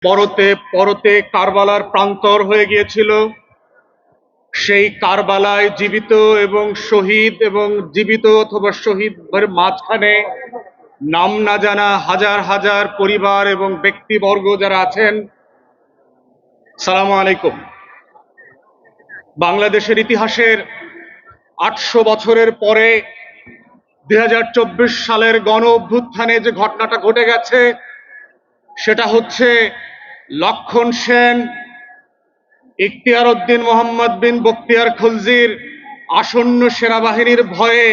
পরতে পরতে কারবালার প্রান্তর হয়ে গিয়েছিল। সেই কারবালায় জীবিত এবং শহীদ এবং জীবিত অথবা শহীদের মাঝখানে নাম না জানা হাজার হাজার পরিবার এবং ব্যক্তিবর্গ যারা আছেন, সালামু আলাইকুম। বাংলাদেশের ইতিহাসের ৮০০ বছরের পরে ২০২৪ সালের গণ অভ্যুত্থানে যে ঘটনাটা ঘটে গেছে সেটা হচ্ছে লক্ষণ সেন, ইখতিয়ার উদ্দিন মোহাম্মদ বিন বখতিয়ার খলজির আসন্ন সেনাবাহিনীর ভয়ে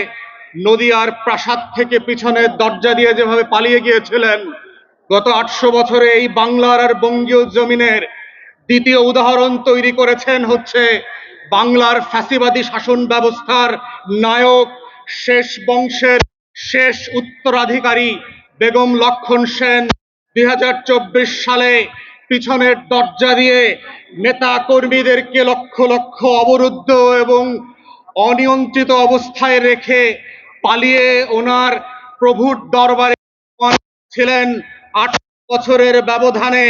নদিয়ার প্রাসাদ থেকে পিছনের দরজা দিয়ে যেভাবে পালিয়ে গিয়েছিলেন, গত ৮০০ বছরে এই বাংলার আর বঙ্গীয় জমিনের দ্বিতীয় উদাহরণ তৈরি করেছেন হচ্ছে বাংলার ফ্যাসিবাদী শাসন ব্যবস্থার নায়ক, শেষ বংশের শেষ উত্তরাধিকারী বেগম লক্ষণ সেন ২০২৪ সালে পিছনের দরজা দিয়ে নেতা কর্মীদেরকে লক্ষ লক্ষ অবরুদ্ধ এবং অনিয়ন্ত্রিত অবস্থায় রেখে পালিয়ে ওনার প্রভুর দরবারে ছিলেন। ৮ বছরের ব্যবধানে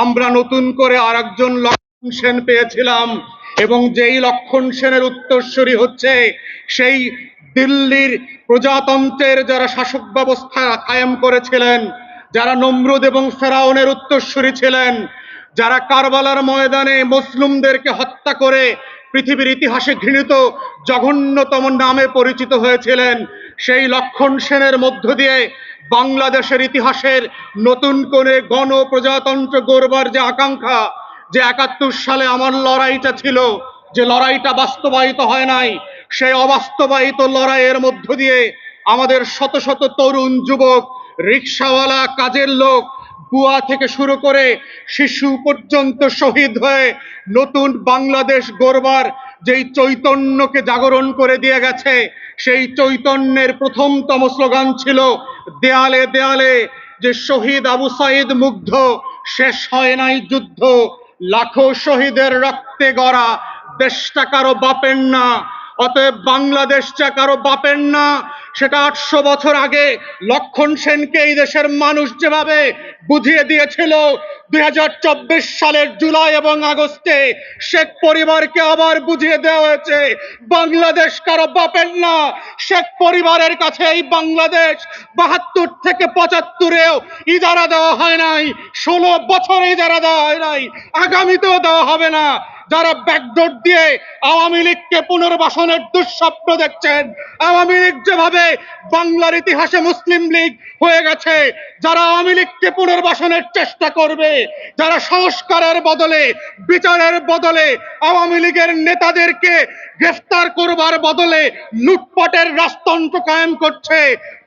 আমরা নতুন করে আরেকজন লক্ষণ সেন পেয়েছিলাম এবং যেই লক্ষণ সেনের উত্তরসূরি হচ্ছে সেই দিল্লির প্রজাতন্ত্রের যারা শাসক ব্যবস্থা কায়েম করেছিলেন, যারা নমরুদ এবং ফেরাউনের উত্তরসূরি ছিলেন, যারা কারবালার ময়দানে মুসলিমদেরকে হত্যা করে পৃথিবীর ইতিহাসে ঘৃণিত জঘন্যতম নামে পরিচিত হয়েছিলেন, সেই লক্ষণ সেনের মধ্য দিয়ে বাংলাদেশের ইতিহাসের নতুন করে গণপ্রজাতন্ত্র গড়বার যে আকাঙ্ক্ষা, যে ৭১ সালে আমার লড়াইটা ছিল, যে লড়াইটা বাস্তবায়িত হয় নাই, সেই অবাস্তবায়িত লড়াইয়ের মধ্য দিয়ে আমাদের শত শত তরুণ যুবক, রিকশাওয়ালা, কাজের লোক, বুয়া থেকে শুরু করে শিশু পর্যন্ত শহীদ হয়ে নতুন বাংলাদেশ গড়বার যেই চৈতন্যকে জাগরণ করে দিয়ে গেছে, সেই চৈতন্যের প্রথমতম স্লোগান ছিল দেয়ালে দেয়ালে যে শহীদ আবু সাইদ মুগ্ধ, শেষ হয় নাই যুদ্ধ, লাখো শহীদের রক্তে গড়া দেশটা কারো বাপের না, অতএব বাংলাদেশটা কারো বাপের না। সেটা ৮০০ বছর আগে লক্ষণ সেনকে এই দেশের মানুষ যেভাবে বুঝিয়ে দিয়েছিল, ২০২৪ সালের জুলাই এবং আগস্টে শেখ পরিবারকে আবার বুঝিয়ে দেওয়া হয়েছে বাংলাদেশ কারো বাপের না। শেখ পরিবারের কাছে এই বাংলাদেশ ৭২ থেকে ৭৫-এও ইজারা দেওয়া হয় নাই, ১৬ বছরে ইজারা দেওয়া হয় নাই, আগামীতেও দেওয়া হবে না। যারা ব্যাকডোর দিয়ে আওয়ামী লীগকে পুনর্বাসনের দুঃস্বপ্ন দেখছেন, আওয়ামী লীগ যেভাবে বাংলার ইতিহাসে মুসলিম লীগ হয়ে গেছে, যারা আওয়ামী লীগকে পুনর্বাসনের চেষ্টা করবে, যারা সংস্কারের বদলে, বিচারের বদলে আওয়ামী লীগের নেতাদেরকে গ্রেফতার করবার বদলে লুটপাটের রাজতন্ত্র কায়েম করছে,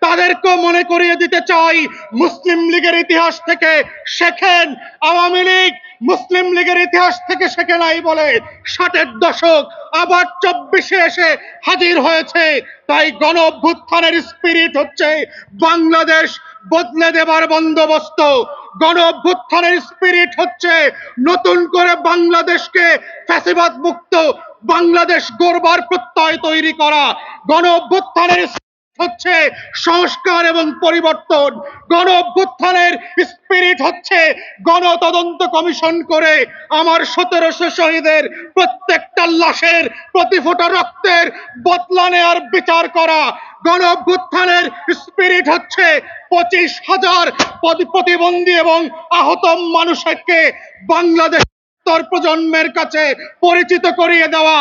তাদেরকেও মনে করিয়ে দিতে চাই, মুসলিম লীগের ইতিহাস থেকে শেখেন। আওয়ামী লীগ মুসলিম লীগের ইতিহাস থেকে শেখে নাই বলে ৬০-এর দশক আবার ২৪-এ এসে হাজির হয়েছে। তাই গণ অভ্যুত্থানের স্পিরিট হচ্ছে বাংলাদেশ বদলে দেবার বন্দোবস্ত, গণ অভ্যুত্থানের স্পিরিট হচ্ছে নতুন করে বাংলাদেশকে ফ্যাসিবাদ মুক্ত বাংলাদেশ গড়বার প্রত্যয় তৈরি করা, গণ অভ্যুত্থানের হচ্ছে সংস্কার এবং পরিবর্তন, গণ অভ্যুত্থানের স্পিরিট হচ্ছে গণতদন্ত কমিশন করে আমার ১৭০০ শহীদের প্রত্যেকটা লাশের প্রতি ফোঁটা রক্তের বদলা নেয়ার বিচার করা, গণ অভ্যুত্থানের স্পিরিট হচ্ছে ২৫,০০০ প্রতিবন্ধী এবং আহত মানুষকে বাংলাদেশ প্রজন্মের কাছে পরিচিত করিয়ে দেওয়া।